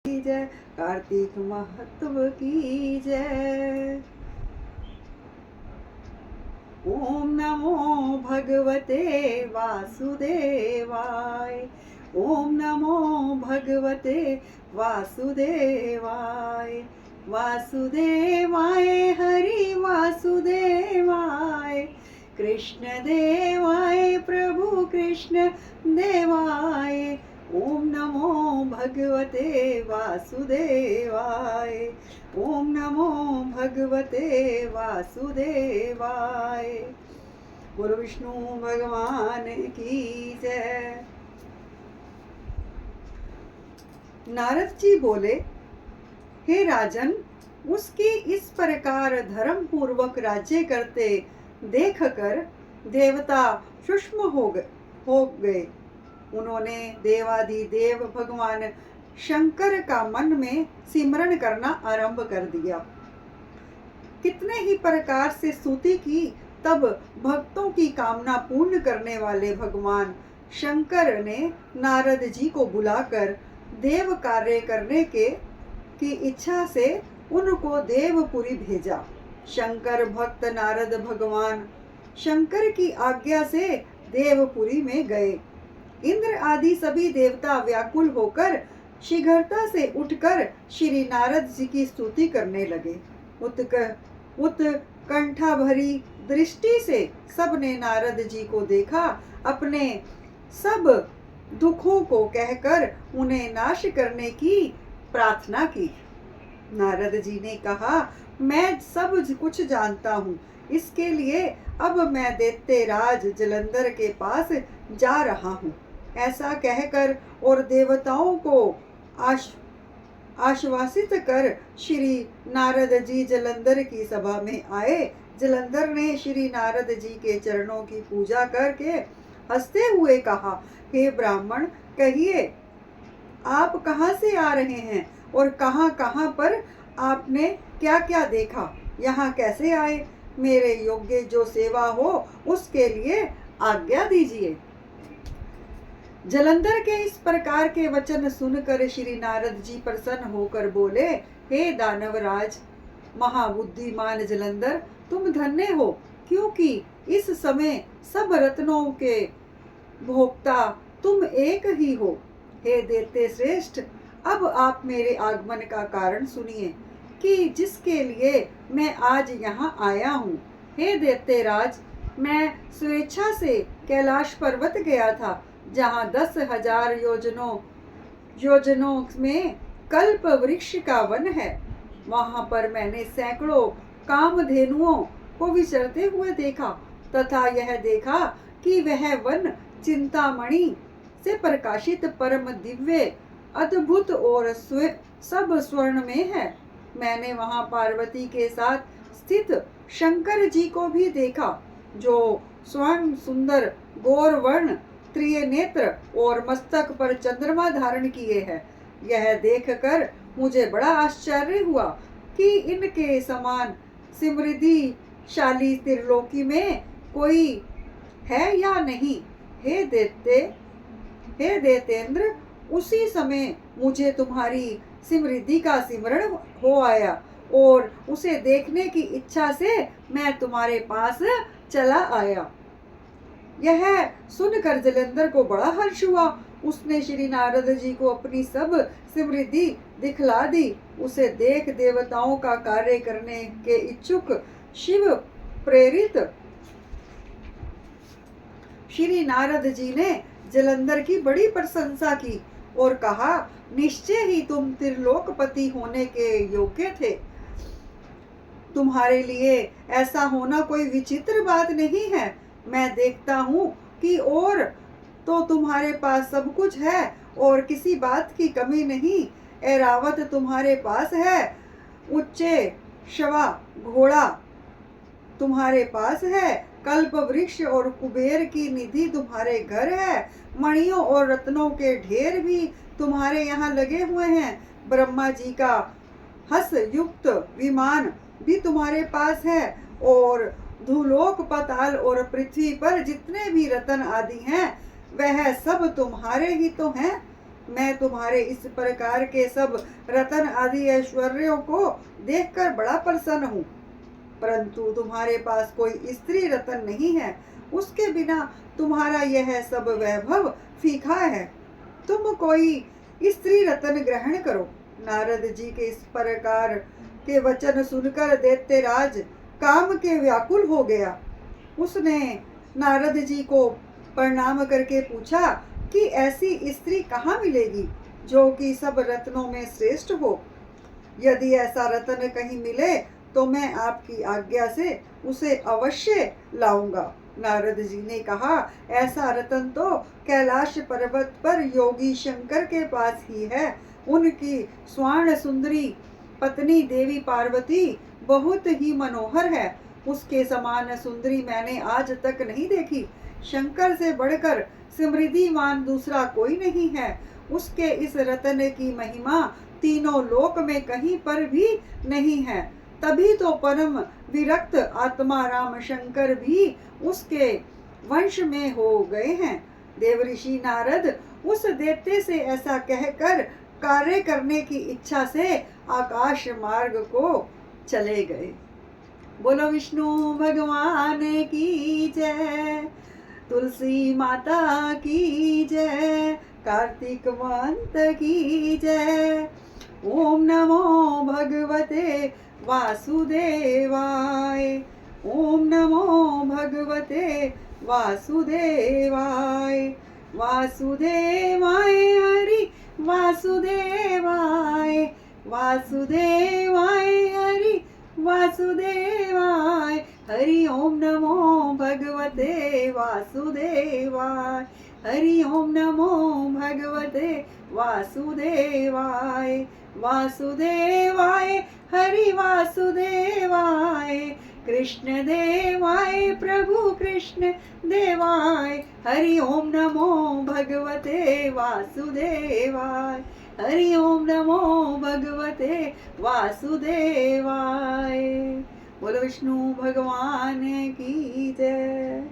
जय, कार्तिक महत्व की जय। ओम नमो भगवते वासुदेवाय। ओम नमो भगवते वासुदेवाय। वासुदेवाय हरि वासुदेवाय। कृष्ण देवाय प्रभु कृष्ण देवाय। ओम नमो भगवते वासुदेवाय। ओम नमो भगवते वासुदेवाय। गुरु विष्णु भगवान की जय। नारद जी बोले, हे राजन, उसकी इस प्रकार धर्म पूर्वक राज्य करते देखकर देवता सूक्ष्म हो गए। उन्होंने देवादिदेव भगवान शंकर का मन में सिमरण करना आरंभ कर दिया। कितने ही प्रकार से स्तुति की, तब भक्तों की कामना पूर्ण करने वाले भगवान शंकर ने नारद जी को बुलाकर देव कार्य करने की इच्छा से उनको देवपुरी भेजा। शंकर भक्त नारद भगवान शंकर की आज्ञा से देवपुरी में गए। इंद्र आदि सभी देवता व्याकुल होकर शीघ्रता से उठकर श्री नारद जी की स्तुति करने लगे। उत्कंठा भरी दृष्टि से सबने नारद जी को देखा, अपने सब दुखों को कहकर उन्हें नाश करने की प्रार्थना की। नारद जी ने कहा, मैं सब कुछ जानता हूँ, इसके लिए अब मैं दैत्यराज जलंधर के पास जा रहा हूँ। ऐसा कहकर और देवताओं को आश्वासित कर श्री नारद जी जलंधर की सभा में आए। जलंधर ने श्री नारद जी के चरणों की पूजा करके हंसते हुए कहा, हे ब्राह्मण, कहिए आप कहाँ से आ रहे हैं और कहाँ कहाँ पर आपने क्या क्या देखा, यहाँ कैसे आए? मेरे योग्य जो सेवा हो उसके लिए आज्ञा दीजिए। जलंधर के इस प्रकार के वचन सुनकर श्री नारद जी प्रसन्न होकर बोले, हे दानवराज महाबुद्धिमान जलंधर, तुम धन्य हो, क्योंकि इस समय सब रत्नों के भोक्ता तुम एक ही हो। हे दैत्य श्रेष्ठ, अब आप मेरे आगमन का कारण सुनिए कि जिसके लिए मैं आज यहाँ आया हूँ। हे दैत्यराज, मैं स्वेच्छा से कैलाश पर्वत गया था, जहाँ 10,000 योजनों में कल्प वृक्ष का वन है। वहाँ पर मैंने सैकड़ों कामधेनुओं को विचरते हुए देखा तथा यह देखा कि वह वन चिंतामणि से प्रकाशित परम दिव्य अद्भुत और सब स्वर्ण में है। मैंने वहाँ पार्वती के साथ स्थित शंकर जी को भी देखा, जो स्वयं सुंदर गौर वर्ण, त्रिनेत्र और मस्तक पर चंद्रमा धारण किए हैं। यह देखकर मुझे बड़ा आश्चर्य हुआ कि इनके समान समृद्धिशाली त्रिलोकी में कोई है या नहीं। हे दैत्येंद्र, उसी समय मुझे तुम्हारी समृद्धि का सिमरण हो आया और उसे देखने की इच्छा से मैं तुम्हारे पास चला आया। यह सुनकर जलंधर को बड़ा हर्ष हुआ। उसने श्री नारद जी को अपनी सब समृद्धि दिखला दी। उसे देख देवताओं का कार्य करने के इच्छुक शिव प्रेरित श्री नारद जी ने जलंधर की बड़ी प्रशंसा की और कहा, निश्चय ही तुम त्रिलोकपति होने के योग्य थे। तुम्हारे लिए ऐसा होना कोई विचित्र बात नहीं है। मैं देखता हूँ कि और तो तुम्हारे पास सब कुछ है और किसी बात की कमी नहीं। ऐरावत तुम्हारे पास है, उच्चे शवा घोड़ा तुम्हारे पास है, कल्प वृक्ष और कुबेर की निधि तुम्हारे घर है, मणियों और रत्नों के ढेर भी तुम्हारे यहाँ लगे हुए हैं। ब्रह्मा जी का हस युक्त विमान भी तुम्हारे पास है और धूलोक पताल और पृथ्वी पर जितने भी रतन आदि हैं वह सब तुम्हारे ही तो हैं। मैं तुम्हारे इस प्रकार के सब रतन आदि ऐश्वर्यों को देखकर बड़ा प्रसन्न हूँ, परंतु तुम्हारे पास कोई स्त्री रतन नहीं है। उसके बिना तुम्हारा यह सब वैभव फीका है। तुम कोई स्त्री रतन ग्रहण करो। नारद जी के इस प्रकार के वचन सुनकर दैत्यराज काम के व्याकुल हो गया। उसने नारद जी को प्रणाम करके पूछा कि ऐसी स्त्री कहाँ मिलेगी जो कि सब रत्नों में श्रेष्ठ हो। यदि ऐसा रत्न कहीं मिले तो मैं आपकी आज्ञा से उसे अवश्य लाऊंगा। नारद जी ने कहा, ऐसा रत्न तो कैलाश पर्वत पर योगी शंकर के पास ही है। उनकी स्वर्ण सुंदरी पत्नी देवी पार्वती बहुत ही मनोहर है। उसके समान सुंदरी मैंने आज तक नहीं देखी। शंकर से बढ़कर समृद्धिमान दूसरा कोई नहीं है। उसके इस रत्न की महिमा तीनों लोक में कहीं पर भी नहीं है। तभी तो परम विरक्त आत्मा राम शंकर भी उसके वंश में हो गए हैं। देवऋषि नारद उस दैत्य से ऐसा कहकर कार्य करने की इच्छा से आकाश मार्ग को चले गए। बोलो विष्णु भगवान की जय, तुलसी माता की जय, कार्तिक मंत की जय। ओम नमो भगवते वासुदेवाय। ओम नमो भगवते वासुदेवाय। वासुदेवाय हरि वासुदेवाय। वासुदेवाय हरि वासुदेवाय। हरि ओम नमो भगवते वासुदेवाय। हरि ओम नमो भगवते वासुदेवाय। वासुदेवाय हरि वासुदेवाय। कृष्ण देवाय प्रभु कृष्ण देवाय। हरि ओम नमो भगवते वासुदेवाय। हरि ओम नमो भगवते वासुदेवाय। बोलो विष्णु भगवान की जय।